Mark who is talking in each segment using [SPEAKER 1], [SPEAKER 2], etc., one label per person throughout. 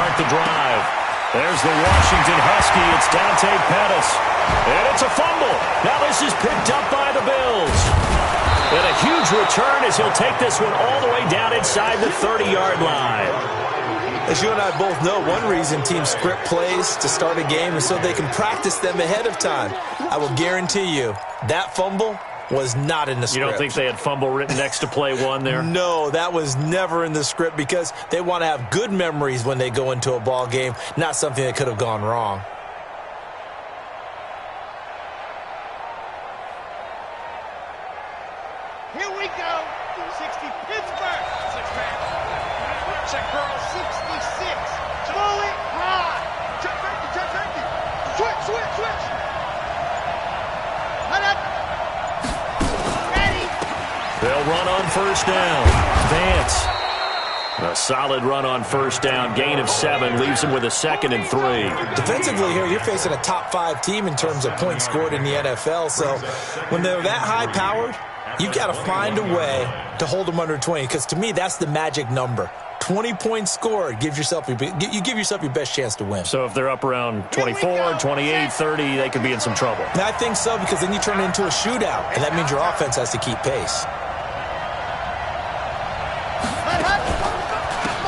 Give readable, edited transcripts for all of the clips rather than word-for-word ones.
[SPEAKER 1] start the drive. There's the Washington Husky. It's Dante Pettis. And it's a fumble. Now this is picked up by the Bills. And a huge return as he'll take this one all the way down inside the 30-yard line.
[SPEAKER 2] As you and I both know, one reason teams script plays to start a game is so they can practice them ahead of time. I will guarantee you that fumble was not in the script.
[SPEAKER 1] You don't think they had fumble written next to play one there?
[SPEAKER 2] No, that was never in the script because they want to have good memories when they go into a ball game, not something that could have gone wrong.
[SPEAKER 3] Here we go. 60 Pittsburgh. Check girl 66. Slowly high. Check. Switch. Head up. Ready.
[SPEAKER 1] They'll run on first down. Vance. A solid run on first down. Gain of 7 leaves him with a 2nd and 3.
[SPEAKER 2] Defensively here, you're facing a top-5 team in terms of points scored in the NFL. So when they're that high-powered, you've got to find a way to hold them under 20. Because to me, that's the magic number. 20 points scored, you give yourself your best chance to win.
[SPEAKER 1] So if they're up around 24, 28, 30, they could be in some trouble.
[SPEAKER 2] And I think so, because then you turn it into a shootout, and that means your offense has to keep pace.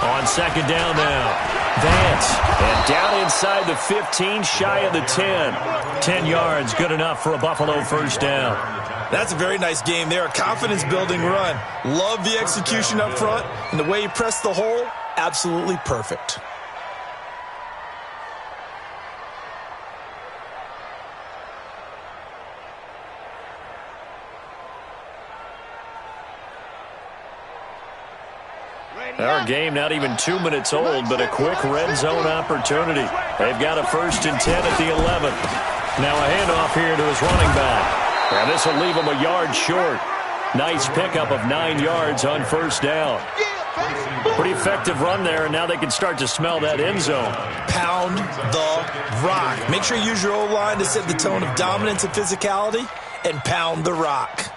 [SPEAKER 1] On second down now, Vance. And down inside the 15, shy of the 10. 10 yards, good enough for a Buffalo first down.
[SPEAKER 2] That's a very nice game there. A confidence-building run. Love the execution up front. And the way he pressed the hole, absolutely perfect.
[SPEAKER 1] Our game not even 2 minutes old, but a quick red zone opportunity. They've got a 1st and 10 at the 11. Now a handoff here to his running back. And this will leave him a yard short. Nice pickup of 9 yards on first down. Pretty effective run there, and now they can start to smell that end zone.
[SPEAKER 2] Pound the rock. Make sure you use your O-line to set the tone of dominance and physicality, and pound the rock.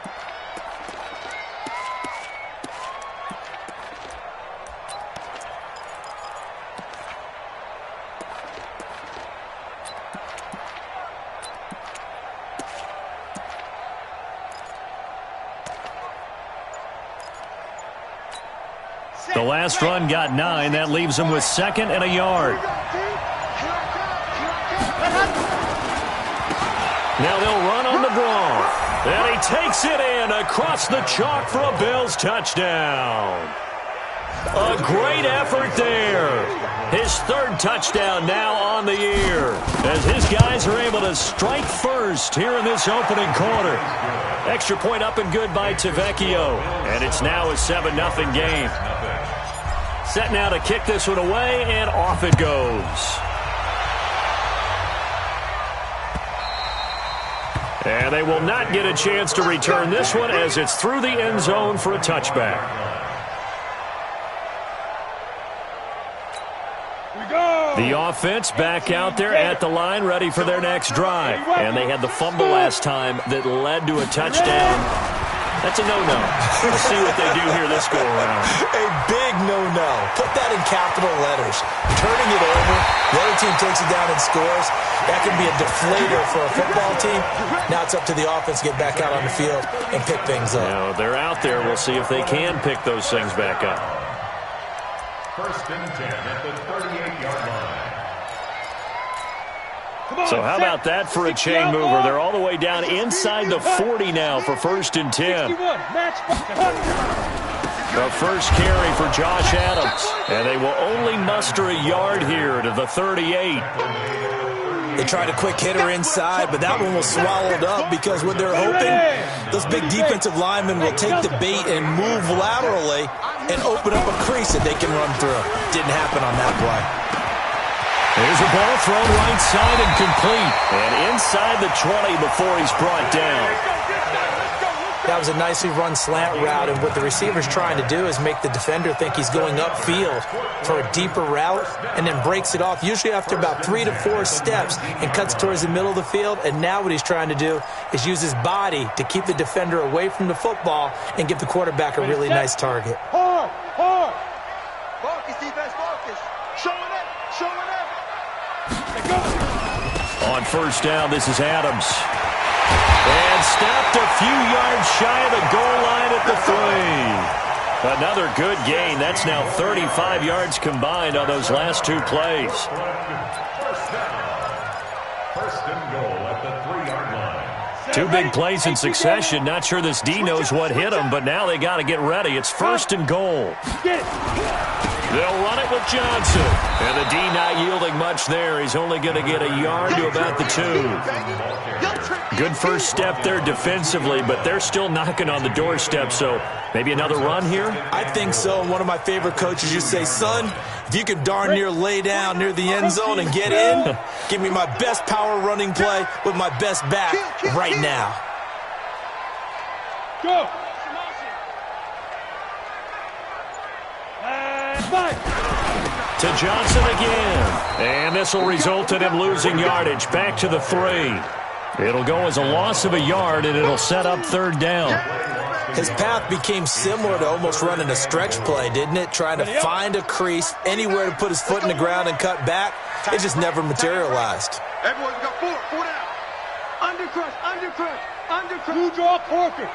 [SPEAKER 1] The last run got 9. That leaves him with 2nd and a yard. Now they'll run on the draw. And he takes it in across the chalk for a Bills touchdown. A great effort there. His 3rd touchdown now on the year, as his guys are able to strike first here in this opening quarter. Extra point up and good by Tavecchio. And it's now a 7-0 game. Set now to kick this one away, and off it goes. And they will not get a chance to return this one as it's through the end zone for a touchback. The offense back out there at the line, ready for their next drive. And they had the fumble last time that led to a touchdown. That's a no-no. We'll see what they do here this go-around.
[SPEAKER 2] A big no-no. Put that in capital letters. Turning it over, the other team takes it down and scores. That can be a deflator for a football team. Now it's up to the offense to get back out on the field and pick things up.
[SPEAKER 1] Now, they're out there. We'll see if they can pick those things back up.
[SPEAKER 4] 1st and 10 at the 38-yard line.
[SPEAKER 1] So how about that for a chain mover? They're all the way down inside the 40 now for 1st and 10. The first carry for Josh Adams. And they will only muster a yard here to the 38.
[SPEAKER 2] They tried a quick hitter inside, but that one was swallowed up because what they're hoping, those big defensive linemen will take the bait and move laterally and open up a crease that they can run through. Didn't happen on that play.
[SPEAKER 1] Here's a ball thrown right side and complete. And inside the 20 before he's brought down.
[SPEAKER 2] That was a nicely run slant route, and what the receiver's trying to do is make the defender think he's going upfield for a deeper route and then breaks it off, usually after about 3 to 4 steps, and cuts towards the middle of the field. And now what he's trying to do is use his body to keep the defender away from the football and give the quarterback a really nice target.
[SPEAKER 3] Hard. Focus, defense, focus. Showing up. Showing up.
[SPEAKER 1] On first down, this is Adams. And stopped a few yards shy of the goal line at the 3. Another good gain. That's now 35 yards combined on those last two plays.
[SPEAKER 4] First and goal at the 3-yard line.
[SPEAKER 1] Two big plays in succession. Not sure this D knows what hit him, but now they got to get ready. It's first and goal. They'll run it with Johnson. And the D not yielding much there. He's only going to get a yard to about the 2. Good first step there defensively, but they're still knocking on the doorstep, so maybe another run here?
[SPEAKER 2] I think so. One of my favorite coaches used to say, son, if you can darn near lay down near the end zone and get in, give me my best power running play with my best back right now.
[SPEAKER 3] Go.
[SPEAKER 1] To Johnson again. And this will result in him losing yardage. Back to the 3. It'll go as a loss of a yard, and it'll set up third down.
[SPEAKER 2] His path became similar to almost running a stretch play, didn't it? Trying to find a crease, anywhere to put his foot in the ground and cut back. It just never materialized.
[SPEAKER 3] Everyone got 4 down. Undercrush, undercrush, undercrush. Blue draw Corkers.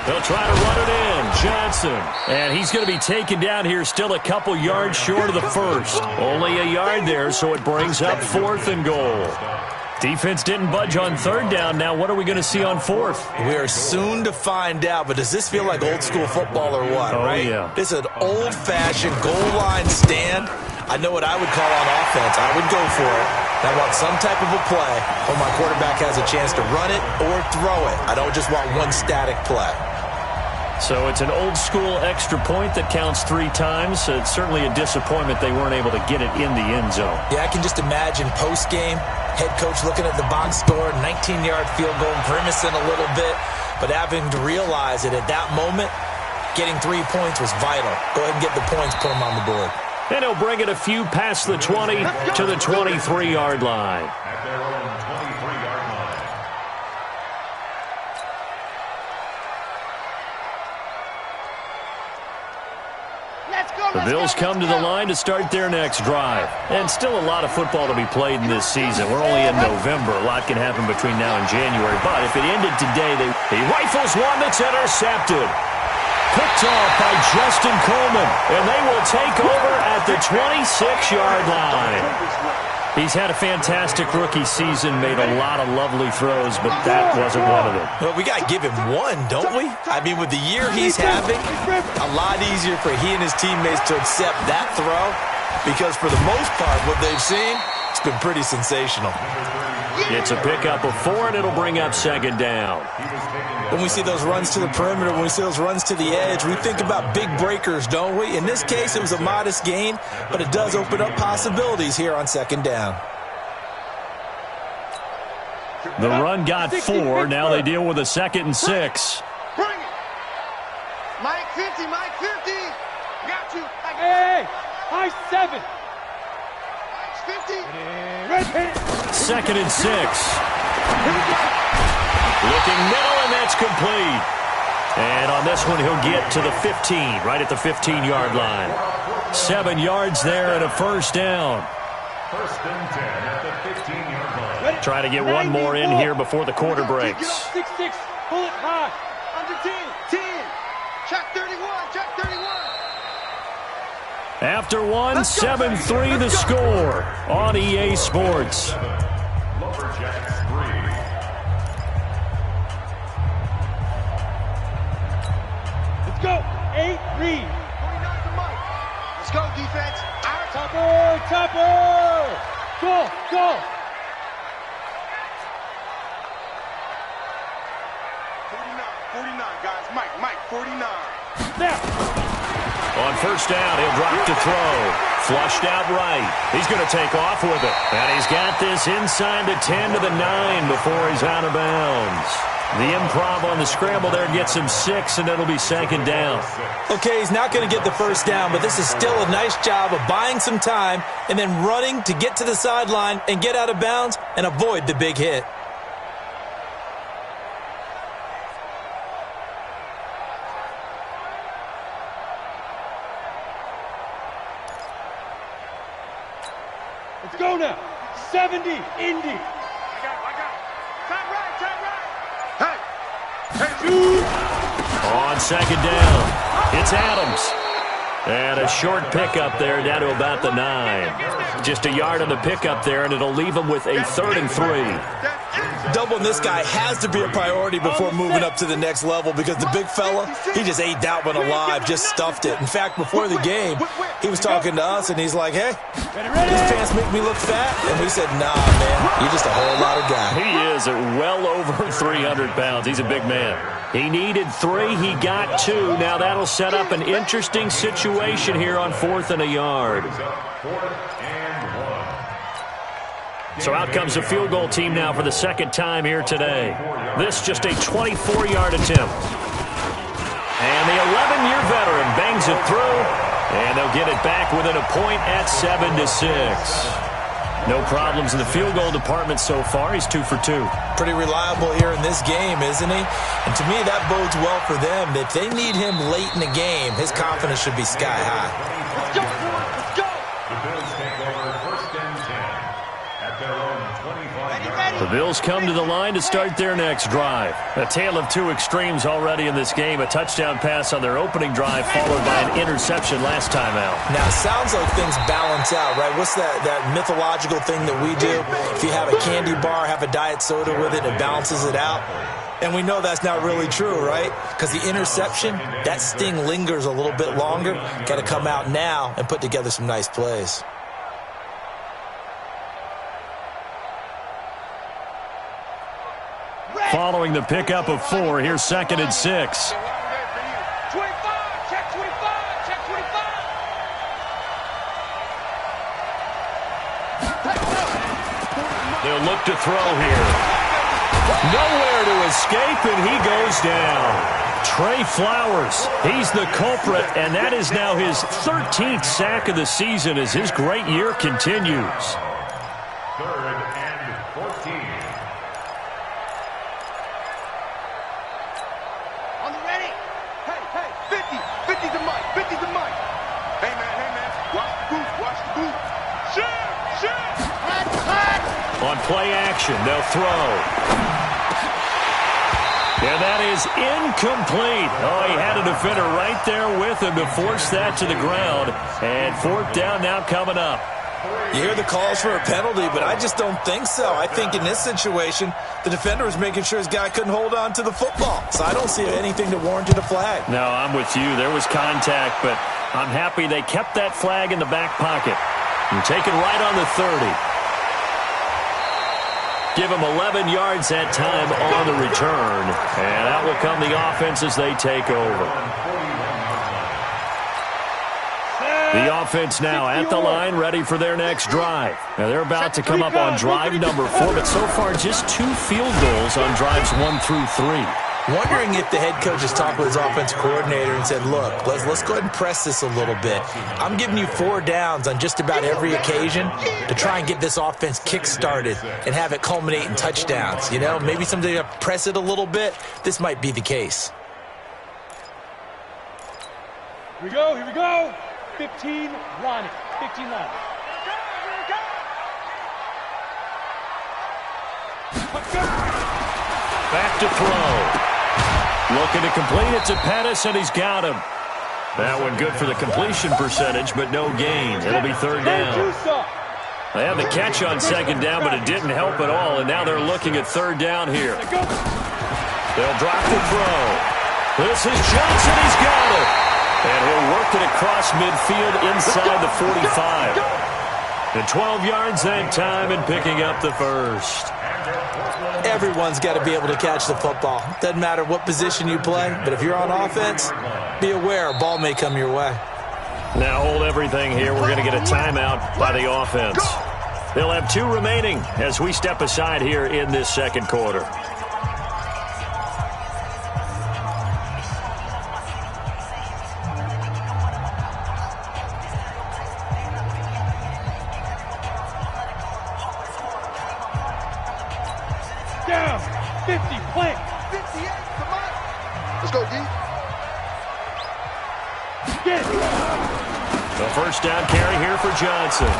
[SPEAKER 1] They'll try to run it in. Johnson. And he's going to be taken down here, still a couple yards short of the first. Only a yard there, so it brings up 4th and goal. Defense didn't budge on third down. Now what are we going to see on 4th?
[SPEAKER 2] We are soon to find out, but does this feel like old school football or what, right?
[SPEAKER 1] Yeah.
[SPEAKER 2] This is an old-fashioned goal line stand. I know what I would call on offense. I would go for it. I want some type of a play where my quarterback has a chance to run it or throw it. I don't just want one static play.
[SPEAKER 1] So it's an old-school extra point that counts 3 times. It's certainly a disappointment they weren't able to get it in the end zone.
[SPEAKER 2] Yeah, I can just imagine post-game, head coach looking at the box score, 19-yard field goal, grimacing a little bit, but having to realize that at that moment, getting 3 points was vital. Go ahead and get the points, put them on the board.
[SPEAKER 1] And he'll bring it a few past the 20 to the 23-yard line.
[SPEAKER 4] At their own 23-yard line.
[SPEAKER 1] The Bills come to the line to start their next drive. And still a lot of football to be played in this season. We're only in November. A lot can happen between now and January. But if it ended today, he rifles one that's intercepted. Picked off by Justin Coleman. And they will take over at the 26-yard line. He's had a fantastic rookie season, made a lot of lovely throws, but that wasn't one of them.
[SPEAKER 2] Well, we got to give him one, don't we? I mean, with the year he's having, a lot easier for he and his teammates to accept that throw because for the most part, what they've seen, it's been pretty sensational.
[SPEAKER 1] It's a pickup of 4, and it'll bring up second down.
[SPEAKER 2] When we see those runs to the perimeter, when we see those runs to the edge, we think about big breakers, don't we? In this case, it was a modest gain, but it does open up possibilities here on second down.
[SPEAKER 1] The run got 4. Now they deal with a 2nd and 6.
[SPEAKER 3] Bring it. Mike 50, Mike 50. Got you. Hey, high 7. Mike's 50.
[SPEAKER 1] 2nd and 6. Looking middle, and that's complete. And on this one, he'll get to the 15, right at the 15-yard line. 7 yards there and a first down.
[SPEAKER 4] First and 10 at the 15-yard line.
[SPEAKER 1] Try to get one more in here before the quarter breaks.
[SPEAKER 3] 6-6, pull it high. Under 10, 10. Check 31, check 31.
[SPEAKER 1] After one, 7-3 the score on EA Sports.
[SPEAKER 4] Lumberjacks 3.
[SPEAKER 3] Go, 8, read. 49 to Mike. Let's go, defense. Out. Topper, topper. Go, go. 49, guys. Mike, 49. Now.
[SPEAKER 1] On first down, he'll drop to throw. Flushed out right. He's going to take off with it. And he's got this inside the 10 to the 9 before he's out of bounds. The improv on the scramble there gets him 6, and it'll be second down.
[SPEAKER 2] Okay, he's not going to get the first down, but this is still a nice job of buying some time and then running to get to the sideline and get out of bounds and avoid the big hit.
[SPEAKER 3] Let's go now. 70, Indy. I got it. Top right. Hey, shoot.
[SPEAKER 1] On second down, it's Adams. And a short pickup there down to about the 9. Just a yard on the pickup there, and it'll leave him with a 3rd and 3.
[SPEAKER 2] Doubling this guy has to be a priority before moving up to the next level because the big fella, he just ate that one alive, just stuffed it. In fact, before the game, he was talking to us, and he's like, hey, these pants make me look fat. And we said, nah, man, you're just a whole lot of guy.
[SPEAKER 1] He is at well over 300 pounds. He's a big man. He needed 3. He got 2. Now that'll set up an interesting situation here on 4th and a yard. So out comes the field goal team now for the second time here today. This just a 24-yard attempt. And the 11-year veteran bangs it through, and they'll get it back within a point at 7-6. No problems in the field goal department so far. He's 2 for 2.
[SPEAKER 2] Pretty reliable here in this game, isn't he? And to me, that bodes well for them. If they need him late in the game, his confidence should be sky high.
[SPEAKER 3] Let's go. Let's go.
[SPEAKER 4] The Bills take over 1st and 10 at their own 25.
[SPEAKER 1] The Bills come to the line to start their next drive. A tale of 2 extremes already in this game. A touchdown pass on their opening drive followed by an interception last time out.
[SPEAKER 2] Now, it sounds like things balance out, right? What's that mythological thing that we do? If you have a candy bar, have a diet soda with it, it balances it out. And we know that's not really true, right? Because the interception, that sting lingers a little bit longer. Got to come out now and put together some nice plays.
[SPEAKER 1] Following the pickup of 4, here's 2nd and 6.
[SPEAKER 3] 25, check 25, check 25.
[SPEAKER 1] They'll look to throw here. Nowhere to escape, and he goes down. Trey Flowers, he's the culprit, and that is now his 13th sack of the season as his great year continues.
[SPEAKER 4] 3rd and 14.
[SPEAKER 3] On the ready. Hey, 50 the mic, 50 the mic. Hey, man, watch the boot. Shoot. Hot.
[SPEAKER 1] On play action, they'll throw. And that is incomplete. Oh, he had a defender right there with him to force that to the ground. And 4th down now coming up.
[SPEAKER 2] You hear the calls for a penalty, but I just don't think so. I think in this situation, the defender was making sure his guy couldn't hold on to the football. So I don't see anything that warranted a flag.
[SPEAKER 1] No, I'm with you. There was contact, but I'm happy they kept that flag in the back pocket. And take it right on the 30. Give him 11 yards that time on the return. And out will come the offense as they take over. The offense now at the line, ready for their next drive. Now they're about to come up on drive number 4, but so far just 2 field goals on drives 1 through 3.
[SPEAKER 2] Wondering if the head coach has talked with his offensive coordinator and said, look, let's go ahead and press this a little bit. I'm giving you 4 downs on just about every occasion to try and get this offense kick-started and have it culminate in touchdowns. You know, maybe someday to press it a little bit. This might be the case.
[SPEAKER 3] Here we go. 15, Ronnie. 15, Ronnie.
[SPEAKER 1] Back to throw. Looking to complete it to Pettis, and he's got him. That one good for the completion percentage, but no gain. It'll be 3rd down. They had the catch on 2nd down, but it didn't help at all, and now they're looking at 3rd down here. They'll drop the throw. This is Johnson. He's got it. And he'll work it across midfield inside the 45. And 12 yards that time and picking up the 1st.
[SPEAKER 2] Everyone's got to be able to catch the football. Doesn't matter what position you play, but if you're on offense, be aware a ball may come your way.
[SPEAKER 1] Now hold everything here. We're going to get a timeout by the offense. They'll have 2 remaining as we step aside here in this 2nd quarter.
[SPEAKER 3] Down. 50, plant. 58, come on. Let's go, D. Get it.
[SPEAKER 1] The 1st down carry here for Johnson.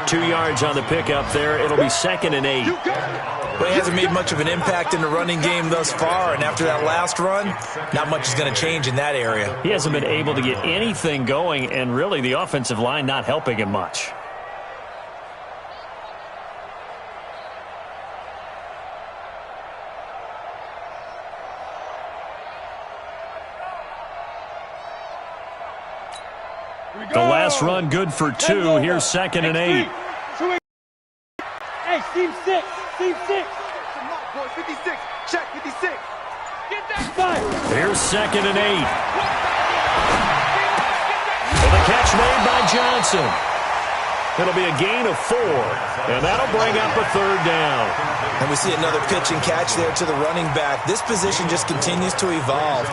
[SPEAKER 1] 2 yards on the pickup there. It'll be 2nd and 8.
[SPEAKER 2] Well, he hasn't made much of an impact in the running game thus far, and after that last run, not much is going to change in that area.
[SPEAKER 1] He hasn't been able to get anything going, and really the offensive line not helping him much. The last run good for 2. Here's 2nd and 8.
[SPEAKER 3] Hey, Team 6. Team 6. 56. Check 56. Get that fire.
[SPEAKER 1] Here's 2nd and 8. Well, the catch made by Johnson. It'll be a gain of 4, and that'll bring up a 3rd down.
[SPEAKER 2] And we see another pitch and catch there to the running back. This position just continues to evolve.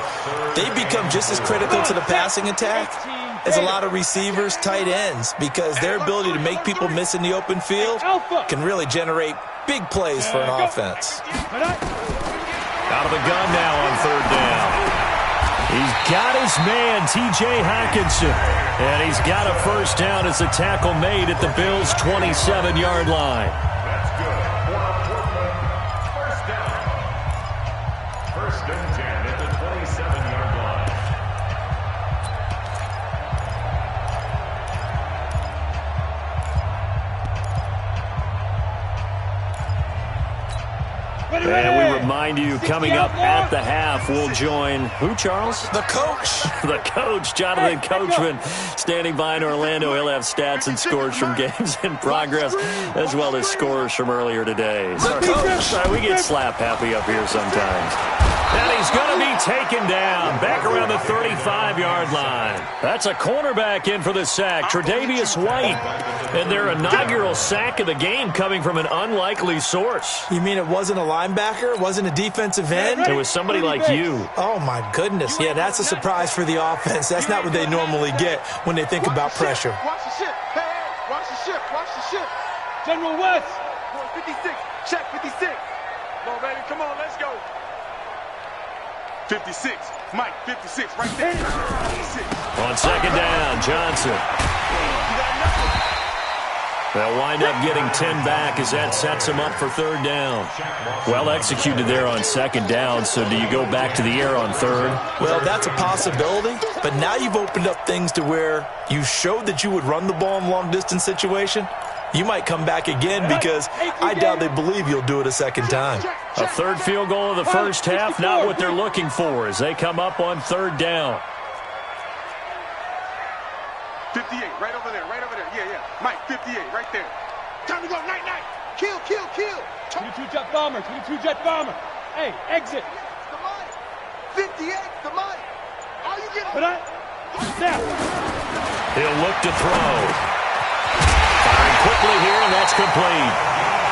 [SPEAKER 2] They become just as critical to the passing attack as a lot of receivers, tight ends, because their ability to make people miss in the open field can really generate big plays for an offense.
[SPEAKER 1] Out of the gun now on 3rd down. He's got his man, T.J. Hockenson, and he's got a 1st down as a tackle made at the Bills' 27-yard line.
[SPEAKER 4] That's good. First down. 1st and 10 at the 27-yard line.
[SPEAKER 1] And we remind you, coming up at the half, we'll join who, Charles?
[SPEAKER 2] The coach.
[SPEAKER 1] The coach, Jonathan Coachman, standing by in Orlando. He'll have stats and scores from games in progress, as well as scores from earlier today. Sorry, we get slap happy up here sometimes. And he's going to be taken down back around the 35-yard line. That's a cornerback in for the sack, Tre'Davious White. And their inaugural sack of the game coming from an unlikely source.
[SPEAKER 2] You mean it wasn't a linebacker? It wasn't a defensive end?
[SPEAKER 1] It was somebody like you.
[SPEAKER 2] Oh, my goodness. Yeah, that's a surprise for the offense. That's not what they normally get when they think about pressure.
[SPEAKER 3] Watch the ship. Hey, watch the ship. Watch the ship.
[SPEAKER 5] General West.
[SPEAKER 3] 56. Check 56. Come on, baby. Come on. Let's go. 56. Mike, 56. Right there. 56.
[SPEAKER 1] On 2nd down, Johnson. They'll wind up getting 10 back as that sets him up for 3rd down. Well executed there on 2nd down, so do you go back to the air on 3rd?
[SPEAKER 2] Well, that's a possibility, but now you've opened up things to where you showed that you would run the ball in long-distance situation. You might come back again because I doubt they believe you'll do it a 2nd time.
[SPEAKER 1] A 3rd field goal of the 1st half, not what they're looking for as they come up on 3rd down.
[SPEAKER 3] 58, right over there, right over there. Yeah. Mike, 58, right there. Time to go, night. Kill.
[SPEAKER 5] 22 jet bomber, 22 jet bomber. Hey, exit.
[SPEAKER 3] The Mike. 58, the Mike. All you get.
[SPEAKER 5] Snap.
[SPEAKER 1] He'll look to throw. Firing quickly here, and that's complete.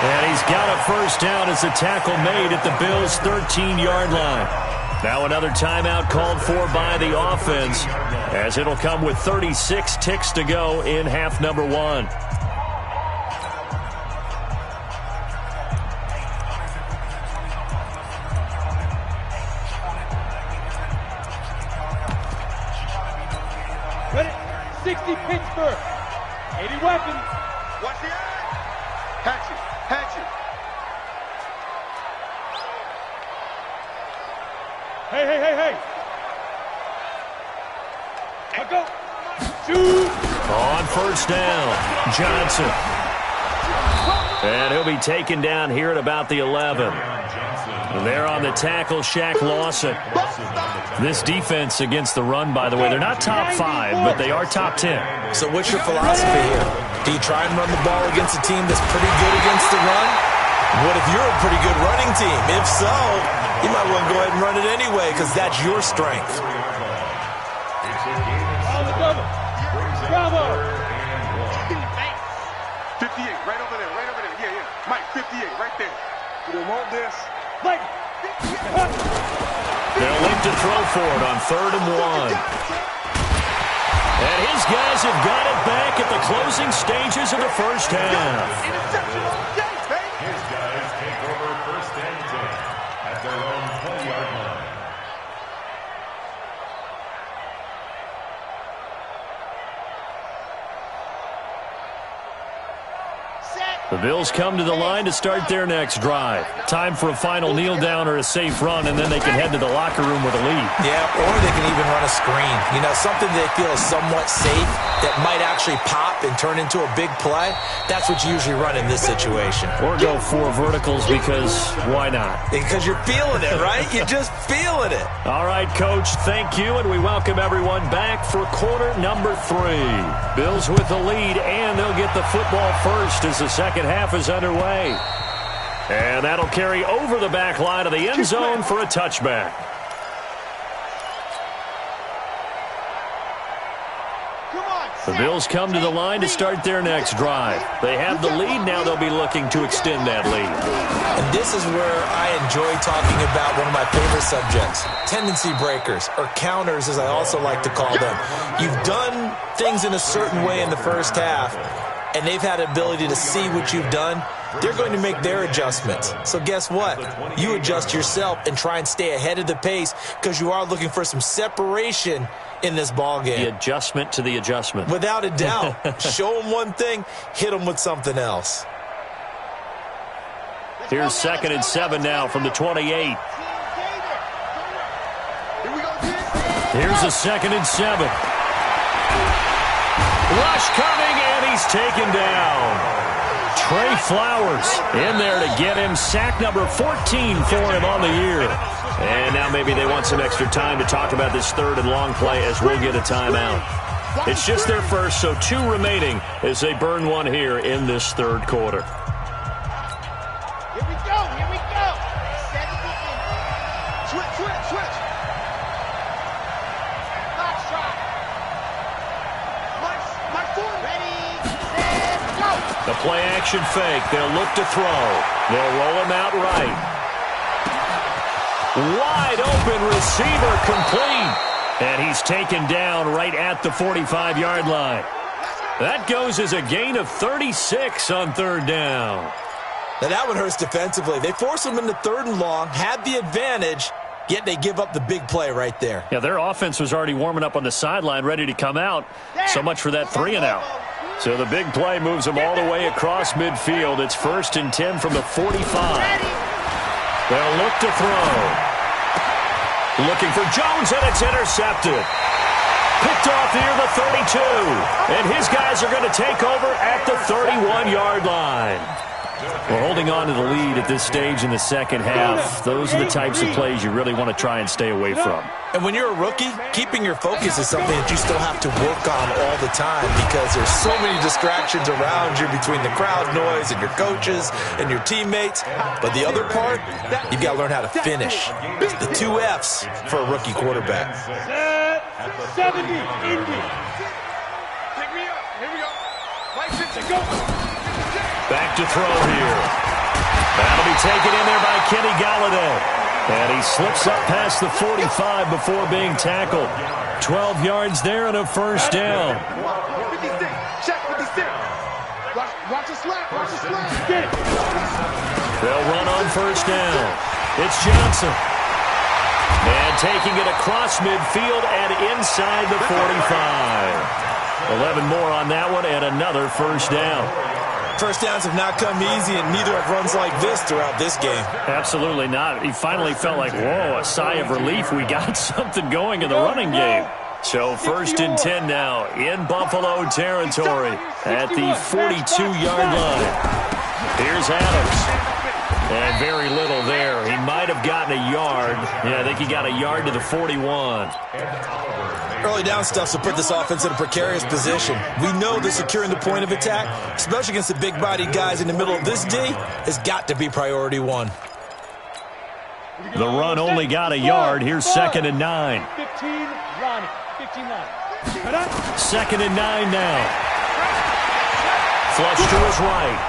[SPEAKER 1] And he's got a 1st down as the tackle made at the Bills' 13-yard line. Now another timeout called for by the offense, as it'll come with 36 ticks to go in half number 1.
[SPEAKER 5] Ready? 60 Pittsburgh. 80 weapons.
[SPEAKER 3] Watch the eye. Hatchet.
[SPEAKER 5] Hey. I go. Shoot.
[SPEAKER 1] On 1st down, Johnson. And he'll be taken down here at about the 11. There on the tackle, Shaq Lawson. This defense against the run, by the way, they're not top 5, but they are top 10.
[SPEAKER 2] So what's your philosophy here? Do you try and run the ball against a team that's pretty good against the run? What if you're a pretty good running team? If so, you might want to go ahead and run it anyway because that's your strength.
[SPEAKER 5] On the double. Bravo.
[SPEAKER 3] 58, right over there. Yeah. Mike, 58, right there. You don't want this.
[SPEAKER 5] Mike.
[SPEAKER 1] They'll look to throw for it on 3rd and 1. And his guys have got it back at the closing stages of the 1st half.
[SPEAKER 3] Interception all day, baby.
[SPEAKER 4] His guys take over 1st and 10 at their own 20-yard line.
[SPEAKER 1] The Bills come to the line to start their next drive. Time for a final kneel down or a safe run, and then they can head to the locker room with a lead.
[SPEAKER 2] Yeah, or they can even run a screen. You know, something they feel is somewhat safe that might actually pop and turn into a big play. That's what you usually run in this situation.
[SPEAKER 1] Or go 4 verticals because why not?
[SPEAKER 2] Because you're feeling it, right? You're just feeling it.
[SPEAKER 1] All right, Coach, thank you, and we welcome everyone back for quarter number 3. Bills with the lead, and they'll get the football first as the second half is underway. And that'll carry over the back line of the end zone for a touchback. The Bills come to the line to start their next drive. They have the lead. Now they'll be looking to extend that lead.
[SPEAKER 2] And this is where I enjoy talking about one of my favorite subjects, tendency breakers, or counters as I also like to call them. You've done things in a certain way in the first half, and they've had the ability to see what you've done. They're going to make their adjustments. So guess what? You adjust yourself and try and stay ahead of the pace because you are looking for some separation in this ball game.
[SPEAKER 1] The adjustment to the adjustment.
[SPEAKER 2] Without a doubt. Show them one thing, hit them with something else.
[SPEAKER 1] Here's 2nd and 7 now from the 28. Here's a 2nd and 7. Rush coming, and he's taken down. Trey Flowers in there to get him. Sack number 14 for him on the year. And now maybe they want some extra time to talk about this 3rd and long play as we'll get a timeout. It's just their first, so 2 remaining as they burn one here in this 3rd quarter.
[SPEAKER 3] Here we go. Switch. Box drop. Mike Ford. Ready, set, go.
[SPEAKER 1] The play action fake. They'll look to throw. They'll roll him out right. Wide open receiver complete. And he's taken down right at the 45-yard line. That goes as a gain of 36 on 3rd down.
[SPEAKER 2] Now that one hurts defensively. They force them into 3rd and long, had the advantage, yet they give up the big play right there.
[SPEAKER 1] Yeah, their offense was already warming up on the sideline, ready to come out. So much for that 3 and out. So the big play moves them all the way across midfield. It's 1st and 10 from the 45. They'll look to throw. Looking for Jones, and it's intercepted. Picked off near the 32. And his guys are going to take over at the 31-yard line. We're holding on to the lead at this stage in the second half. Those are the types of plays you really want to try and stay away from.
[SPEAKER 2] And when you're a rookie, keeping your focus is something that you still have to work on all the time because there's so many distractions around you between the crowd noise and your coaches and your teammates. But the other part, you've got to learn how to finish. It's the 2 F's for a rookie quarterback.
[SPEAKER 5] 70, Indy.
[SPEAKER 3] Pick me up. Here we go. Mike, go.
[SPEAKER 1] Back to throw here. That'll be taken in there by Kenny Galladay. And he slips up past the 45 before being tackled. 12 yards there and a 1st down.
[SPEAKER 3] 56. Check 56. Watch the slap.
[SPEAKER 5] Get it.
[SPEAKER 1] They'll run on 1st down. It's Johnson. And taking it across midfield and inside the 45. 11 more on that one and another 1st down.
[SPEAKER 2] 1st downs have not come easy, and neither have runs like this throughout this game.
[SPEAKER 1] Absolutely not. He finally felt like, whoa, a sigh of relief. We got something going in the running game. So 1st and 10 now in Buffalo territory at the 42-yard line. Here's Adams. And very little there. He might have gotten a yard. Yeah, I think he got a yard to the 41.
[SPEAKER 2] Early down stuff to put this offense in a precarious position. We know that securing the point of attack, especially against the big-bodied guys in the middle of this D, has got to be priority 1.
[SPEAKER 1] The run only got a yard. Here's 2nd and 9.
[SPEAKER 5] 15, Ronnie. 15 line.
[SPEAKER 1] 2nd and 9 now. Flush to his right.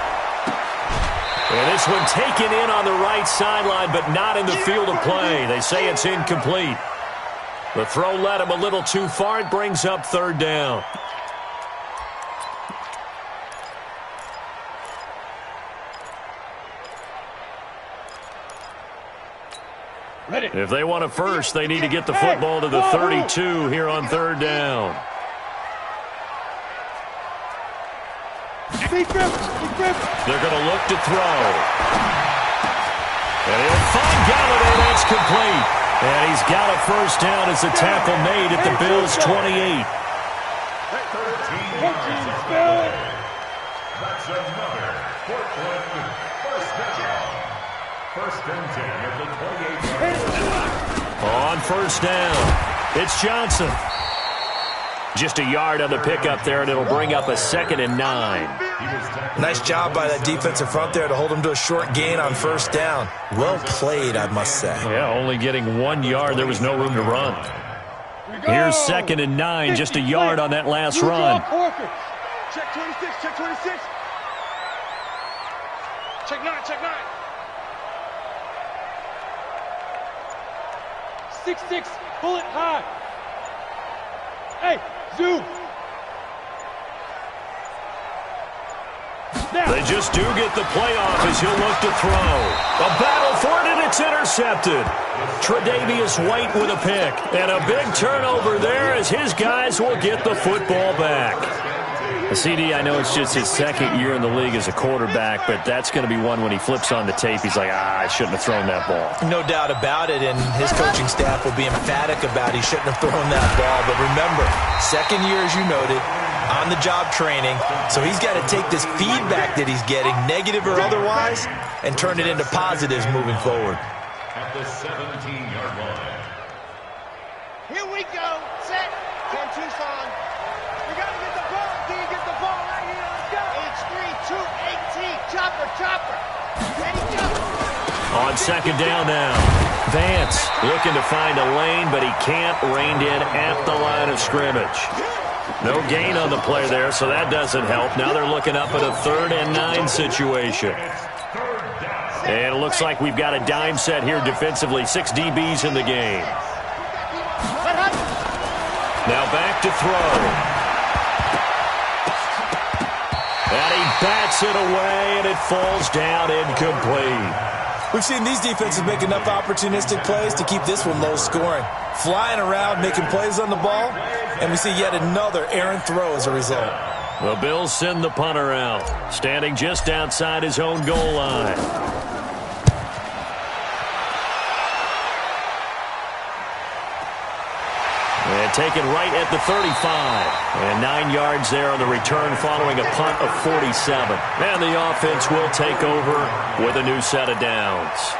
[SPEAKER 1] And this one taken in on the right sideline, but not in the field of play. They say it's incomplete. The throw led him a little too far. It brings up 3rd down.
[SPEAKER 5] Ready.
[SPEAKER 1] If they want a first, they need to get the football to the 32 here on 3rd down. They're going to look to throw. And he'll find Galladay. That's complete. And he's got a first down as the tackle made at the Bills' 28.
[SPEAKER 4] That's another Portland first down. First and 10 at the 28.
[SPEAKER 1] On first down, it's Johnson. Just a yard on the pickup there, and it'll bring up a 2nd and 9.
[SPEAKER 2] Nice job by that defensive front there to hold him to a short gain on first down. Well played, I must say.
[SPEAKER 1] Yeah, only getting 1 yard. There was no room to run. Here's 2nd and 9, just a yard on that last run.
[SPEAKER 3] Check 26, check 26. Check 9, check 9.
[SPEAKER 5] 6-6, pull it high. Hey, zoom.
[SPEAKER 1] They just do get the play off as he'll look to throw. A battle for it, and it's intercepted. Tre'Davious White with a pick. And a big turnover there as his guys will get the football back. CD, I know it's just his 2nd year in the league as a quarterback, but that's going to be one when he flips on the tape, he's like, I shouldn't have thrown that ball.
[SPEAKER 2] No doubt about it, and his coaching staff will be emphatic about he shouldn't have thrown that ball. But remember, 2nd year, as you noted, on-the-job training, so he's got to take this feedback that he's getting, negative or otherwise, and turn it into positives moving forward.
[SPEAKER 4] At the 17-yard line.
[SPEAKER 3] Here we go. Set. 10 Tucson. We got to get the ball. Do you get the ball right here? Let's go. H3, 2, 18. Chopper, chopper. Ready, go.
[SPEAKER 1] On 2nd down now. Vance looking to find a lane, but he can't. Reined in at the line of scrimmage. No gain on the play there, so that doesn't help. Now they're looking up at a 3rd and 9 situation. And it looks like we've got a dime set here defensively. 6 DBs in the game. Now back to throw. And he bats it away, and it falls down incomplete.
[SPEAKER 2] We've seen these defenses make enough opportunistic plays to keep this one low scoring. Flying around, making plays on the ball, and we see yet another errant throw as a result.
[SPEAKER 1] The Bills send the punter out, standing just outside his own goal line. And taken right at the 35. And 9 yards there on the return following a punt of 47. And the offense will take over with a new set of downs.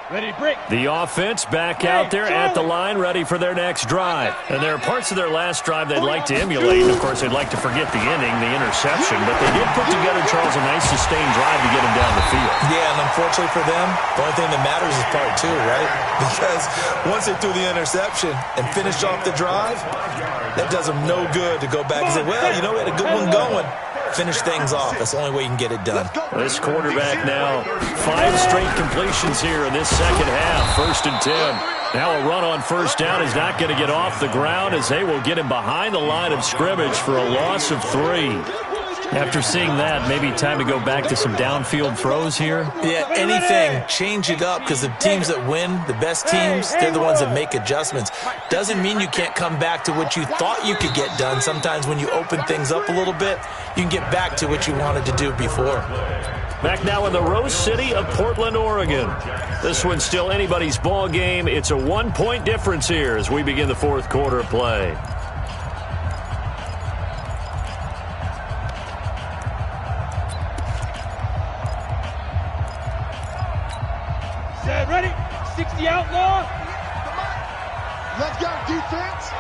[SPEAKER 5] Ready to break.
[SPEAKER 1] The offense back out there at the line, ready for their next drive. And there are parts of their last drive they'd like to emulate. Of course, they'd like to forget the inning, the interception. But they did put together, Charles, a nice sustained drive to get them down the field.
[SPEAKER 2] Yeah, and unfortunately for them, the only thing that matters is part 2, right? Because once they threw the interception and finished off the drive, that does them no good to go back and say, well, you know, we had a good one going. Finish things off. That's the only way you can get it done.
[SPEAKER 1] This quarterback now, 5 straight completions here in this second half. 1st and 10. Now a run on first down is not going to get off the ground as they will get him behind the line of scrimmage for a loss of 3. After seeing that, maybe time to go back to some downfield throws here.
[SPEAKER 2] Yeah, anything. Change it up because the teams that win, the best teams, they're the ones that make adjustments. Doesn't mean you can't come back to what you thought you could get done. Sometimes when you open things up a little bit, you can get back to what you wanted to do before.
[SPEAKER 1] Back now in the Rose City of Portland, Oregon. This one's still anybody's ball game. It's a 1-point difference here as we begin the 4th quarter of play.
[SPEAKER 5] Ready? 60 outlaw.
[SPEAKER 3] Let's go, defense.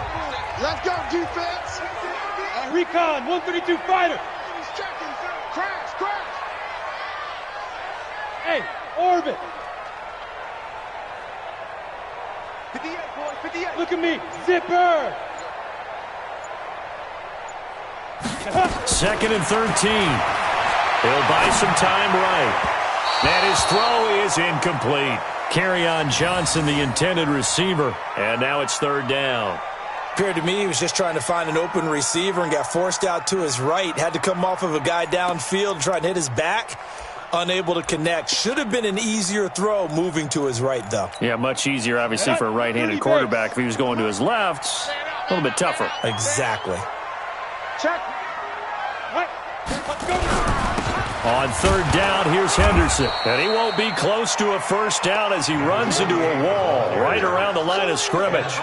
[SPEAKER 3] Let's go, defense.
[SPEAKER 5] Recon, 132 fighter.
[SPEAKER 3] Crash, crash.
[SPEAKER 5] Hey, orbit.
[SPEAKER 3] 58, boy, 58.
[SPEAKER 5] Look at me, zipper.
[SPEAKER 1] 2nd and 13. He'll buy some time right. And his throw is incomplete. Kerryon Johnson, the intended receiver. And now it's 3rd down.
[SPEAKER 2] Appeared to me he was just trying to find an open receiver and got forced out to his right. Had to come off of a guy downfield, try and hit his back. Unable to connect. Should have been an easier throw moving to his right, though.
[SPEAKER 1] Yeah, much easier, obviously, for a right-handed quarterback. If he was going to his left, a little bit tougher.
[SPEAKER 2] Exactly.
[SPEAKER 3] Check.
[SPEAKER 1] On third down, here's Henderson. And he won't be close to a first down as he runs into a wall right around the line of scrimmage.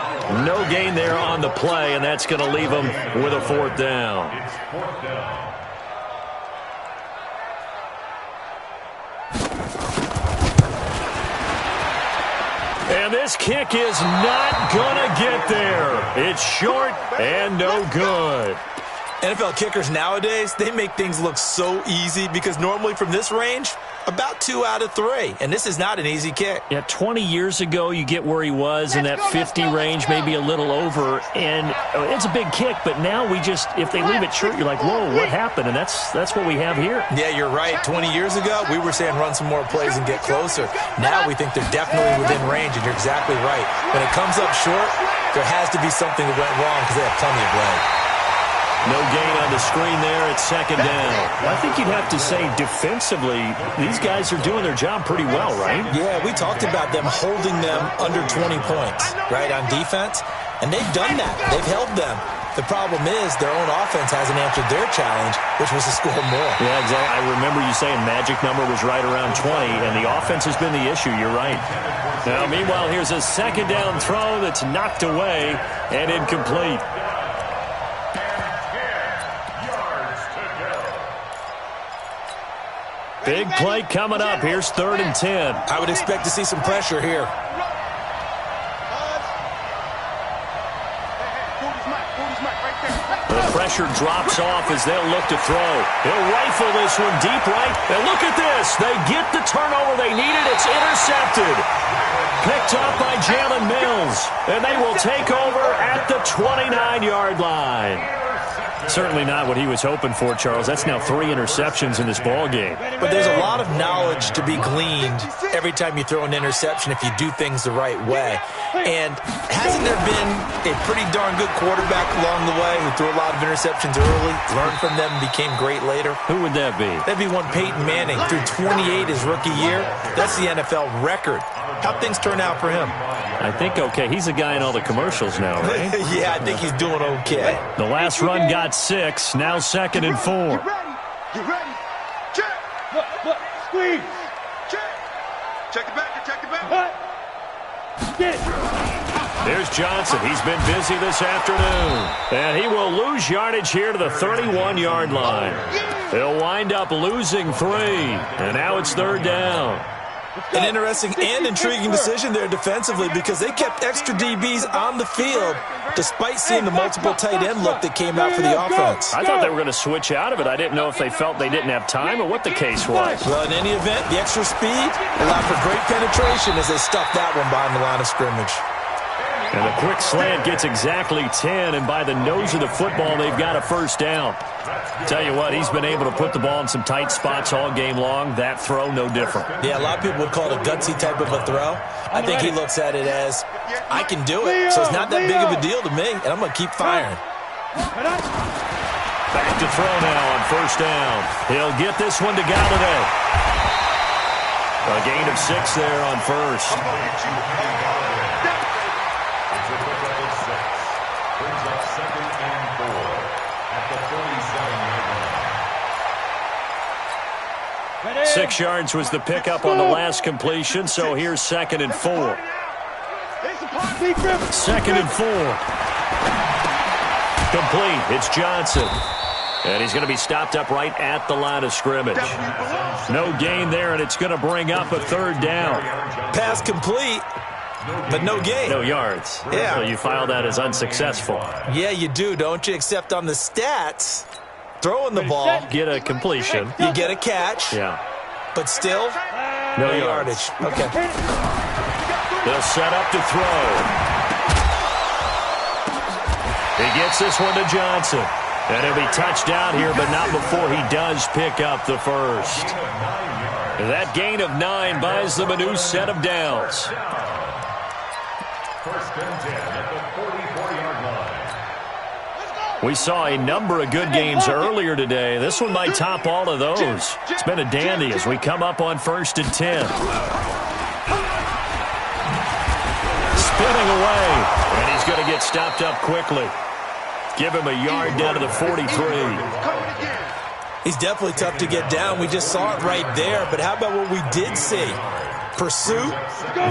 [SPEAKER 1] No gain there on the play, and that's going to leave him with a fourth down.
[SPEAKER 4] It's fourth down.
[SPEAKER 1] And this kick is not going to get there. It's short and no good.
[SPEAKER 2] NFL kickers nowadays, they make things look so easy because normally from this range, about 2 out of 3. And this is not an easy kick.
[SPEAKER 1] Yeah, 20 years ago, you get where he was in that 50 range, maybe a little over. And it's a big kick, but now we just, if they leave it short, you're like, whoa, what happened? And that's what we have here.
[SPEAKER 2] Yeah, you're right. 20 years ago, we were saying run some more plays and get closer. Now we think they're definitely within range, and you're exactly right. When it comes up short, there has to be something that went wrong because they have plenty of leg.
[SPEAKER 1] No gain on the screen there. It's second down. I think you'd have to say defensively, these guys are doing their job pretty well, right?
[SPEAKER 2] Yeah, we talked about them holding them under 20 points, right, on defense. And they've done that. They've held them. The problem is their own offense hasn't answered their challenge, which was to score more.
[SPEAKER 1] Yeah, exactly. I remember you saying magic number was right around 20, and the offense has been the issue. You're right. Now, meanwhile, here's a second down throw that's knocked away and incomplete. Big play coming up. Here's 3rd and 10.
[SPEAKER 2] I would expect to see some pressure here.
[SPEAKER 1] The pressure drops off as they'll look to throw. He'll rifle this one deep right. And look at this. They get the turnover they needed. It's intercepted. Picked up by Jalen Mills. And they will take over at the 29-yard line. Certainly not what he was hoping for, Charles. That's now 3 interceptions in this ball game.
[SPEAKER 2] But there's a lot of knowledge to be gleaned every time you throw an interception if you do things the right way. And hasn't there been a pretty darn good quarterback along the way who threw a lot of interceptions early, learned from them, and became great later?
[SPEAKER 1] Who would that be?
[SPEAKER 2] That'd be one Peyton Manning. Threw 28 his rookie year. That's the NFL record. How'd things turn out for him?
[SPEAKER 1] I think okay. He's a guy in all the commercials now, right?
[SPEAKER 2] Yeah, I think he's doing okay.
[SPEAKER 1] The last run got 6. Now 2nd and 4.
[SPEAKER 3] You ready? Check.
[SPEAKER 5] Look, squeeze.
[SPEAKER 3] Check. Check it back. Check it back.
[SPEAKER 5] Get.
[SPEAKER 1] There's Johnson. He's been busy this afternoon. And he will lose yardage here to the 31-yard line. He'll wind up losing 3. And now it's 3rd down.
[SPEAKER 2] An interesting and intriguing decision there defensively because they kept extra DBs on the field despite seeing the multiple tight end look that came out for the offense.
[SPEAKER 1] I thought they were going to switch out of it. I didn't know if they felt they didn't have time or what the case was.
[SPEAKER 2] Well, in any event, the extra speed allowed for great penetration as they stuffed that one behind the line of scrimmage.
[SPEAKER 1] And the quick slant gets exactly 10, and by the nose of the football, they've got a first down. Tell you what, he's been able to put the ball in some tight spots all game long. That throw, no different.
[SPEAKER 2] Yeah, a lot of people would call it a gutsy type of a throw. I think he looks at it as, I can do it, so it's not that big of a deal to me, and I'm going to keep firing.
[SPEAKER 1] Back to throw now on first down. He'll get this one to Galladay. A gain of 6 there on first.
[SPEAKER 4] Brings up 2nd and 4 at the 47-yard line.
[SPEAKER 1] 6 yards was the pickup on the last completion, so here's 2nd and 4. 2nd and 4. Complete. It's Johnson. And he's going to be stopped up right at the line of scrimmage. No gain there, and it's going to bring up a 3rd down.
[SPEAKER 2] Pass complete. But no gain.
[SPEAKER 1] No yards.
[SPEAKER 2] Yeah.
[SPEAKER 1] So you file that as unsuccessful.
[SPEAKER 2] Yeah, you do, don't you? Except on the stats, throwing the ball,
[SPEAKER 1] Get a completion.
[SPEAKER 2] you get a catch,
[SPEAKER 1] Yeah.
[SPEAKER 2] but still,
[SPEAKER 1] No
[SPEAKER 2] no
[SPEAKER 1] yardage.
[SPEAKER 2] yardage. Okay.
[SPEAKER 1] They'll set up to throw. He gets this one to Johnson. And he'll be touched down here, but not before he does pick up the first. That gain of 9 buys them a new set of downs.
[SPEAKER 4] 1st and 10 at the 44-yard line.
[SPEAKER 1] We saw a number of good games earlier today. This one might top all of those. It's been a dandy as we come up on 1st and 10. Spinning away, and he's going to get stopped up quickly. Give him a yard down to the 43.
[SPEAKER 2] He's definitely tough to get down. We just saw it right there. But how about what we did see? Pursuit,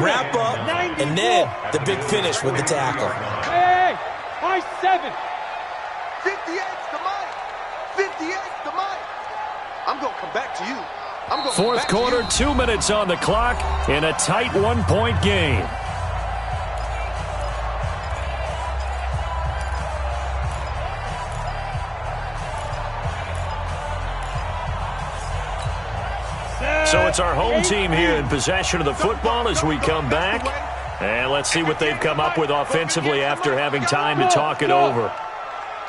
[SPEAKER 2] wrap up, and then the big finish with the tackle.
[SPEAKER 5] Hey, high 7.
[SPEAKER 3] 58's the money. 58's the money. I'm going to come back to you.
[SPEAKER 1] Fourth quarter, 2 minutes on the clock in a tight 1-point game. So it's our home team here in possession of the football as we come back. And let's see what they've come up with offensively after having time to talk it over.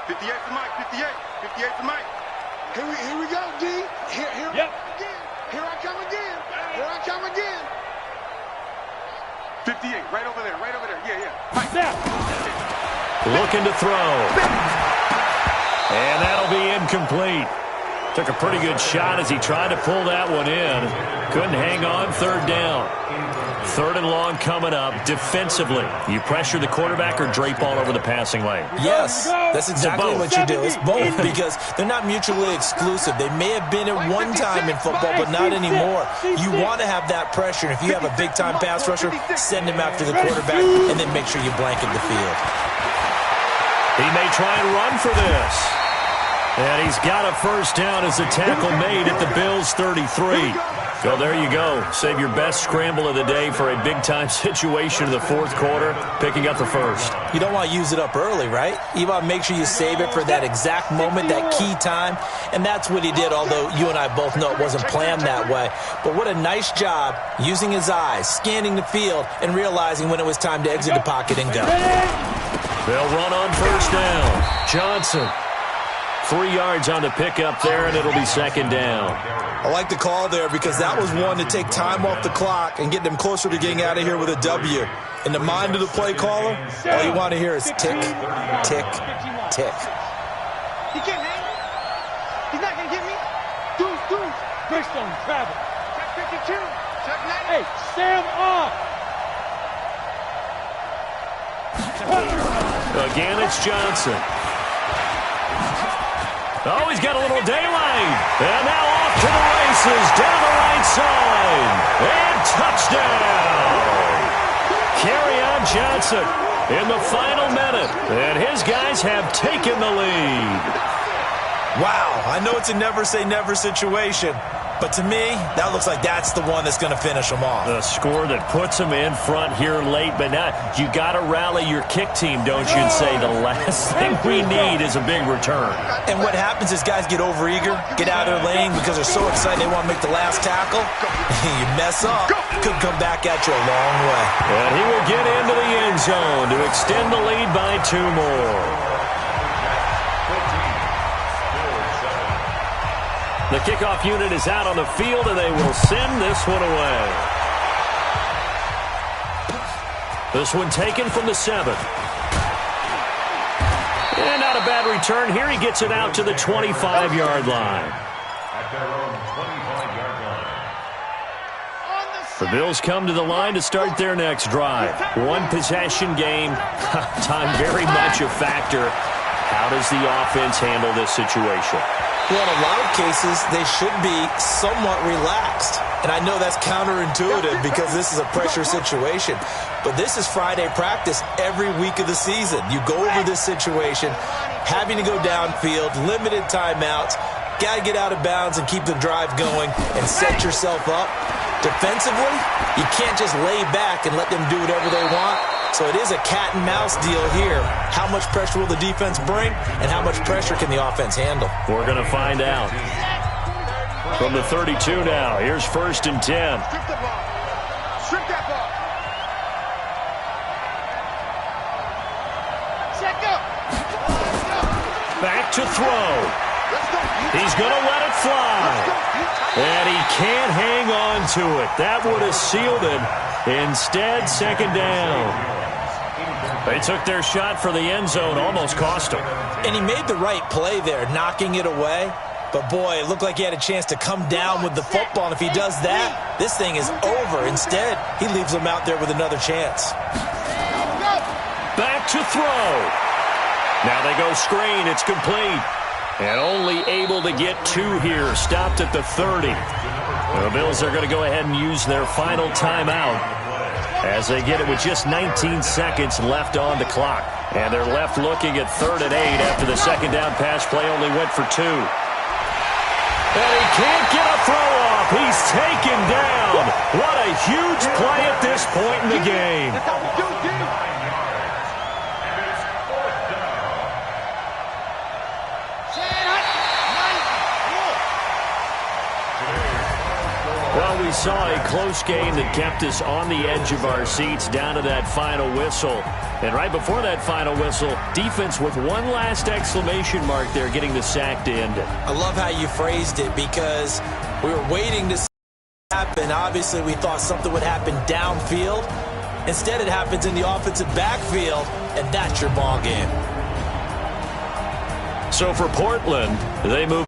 [SPEAKER 3] 58 for Mike, 58. 58 for Mike. Here we go, D. Here
[SPEAKER 5] Yep.
[SPEAKER 3] again. Here I come again. Here I come again. 58, right over there, right over there. Yeah. Mike.
[SPEAKER 1] Looking to throw. And that'll be incomplete. Took a pretty good shot as he tried to pull that one in. Couldn't hang on. 3rd down. 3rd and long coming up. Defensively, you pressure the quarterback or drape all over the passing lane?
[SPEAKER 2] Yes, that's exactly what you do. It's both because they're not mutually exclusive. They may have been at one time in football, but not anymore. You want to have that pressure. If you have a big-time pass rusher, send him after the quarterback, and then make sure you blanket the field.
[SPEAKER 1] He may try and run for this. And he's got a first down as a tackle made at the Bills' 33. So there you go. Save your best scramble of the day for a big-time situation in the 4th quarter, picking up the first.
[SPEAKER 2] You don't want to use it up early, right? You want to make sure you save it for that exact moment, that key time. And that's what he did, although you and I both know it wasn't planned that way. But what a nice job using his eyes, scanning the field, and realizing when it was time to exit the pocket and go.
[SPEAKER 1] They'll run on first down. Johnson. 3 yards on the pickup there, and it'll be 2nd down.
[SPEAKER 2] I like the call there because that was one to take time off the clock and get them closer to getting out of here with a W. In the mind of the play caller, all you want to hear is tick, tick, tick.
[SPEAKER 3] He can't hang. He's not going to get me. Deuce.
[SPEAKER 5] Greystone, travel.
[SPEAKER 3] Check 52. Check 90.
[SPEAKER 5] Hey, Sam off.
[SPEAKER 1] Again, it's Johnson. Oh, he's got a little daylight. And now off to the races, down the right side. And touchdown. Kerryon Johnson in the final minute. And his guys have taken the lead.
[SPEAKER 2] Wow, I know it's a never-say-never situation, but to me, that looks like that's the one that's going to finish them off.
[SPEAKER 1] The score that puts them in front here late, but now you got to rally your kick team, don't you, and say the last thing we need is a big return.
[SPEAKER 2] And what happens is guys get overeager, get out of their lane because they're so excited they want to make the last tackle. You mess up, could come back at you a long way.
[SPEAKER 1] And he will get into the end zone to extend the lead by 2 more. The kickoff unit is out on the field, and they will send this one away. This one taken from the 7. And not a bad return. Here he gets it out to the 25-yard line.
[SPEAKER 4] At their own 25-yard line.
[SPEAKER 1] The Bills come to the line to start their next drive. 1 possession game. Time very much a factor. How does the offense handle this situation?
[SPEAKER 2] Well, in a lot of cases, they should be somewhat relaxed. And I know that's counterintuitive because this is a pressure situation. But this is Friday practice every week of the season. You go over this situation, having to go downfield, limited timeouts, got to get out of bounds and keep the drive going and set yourself up. Defensively, you can't just lay back and let them do whatever they want. So it is a cat and mouse deal here. How much pressure will the defense bring, and how much pressure can the offense handle?
[SPEAKER 1] We're going to find out. From the 32 now, here's 1st and 10.
[SPEAKER 3] Strip the ball. Strip that ball. Check up.
[SPEAKER 1] Back to throw.
[SPEAKER 3] Let's go.
[SPEAKER 1] He's going to let it fly. And he can't hang on to it. That would have sealed it. Instead, 2nd down. They took their shot for the end zone, almost cost them.
[SPEAKER 2] And he made the right play there, knocking it away. But, boy, it looked like he had a chance to come down with the football. And if he does that, this thing is over. Instead, he leaves him out there with another chance.
[SPEAKER 1] Back to throw. Now they go screen. It's complete. And only able to get 2 here. Stopped at the 30. The Bills are going to go ahead and use their final timeout as they get it with just 19 seconds left on the clock. And they're left looking at 3rd and 8 after the second down pass play only went for 2. And he can't get a throw off. He's taken down. What a huge play at this point in the game. Well, we saw a close game that kept us on the edge of our seats down to that final whistle. And right before that final whistle, defense with one last exclamation mark there, getting the sack to end it.
[SPEAKER 2] I love how you phrased it because we were waiting to see it happen. Obviously, we thought something would happen downfield. Instead, it happens in the offensive backfield, and that's your ball game.
[SPEAKER 1] So for Portland, they move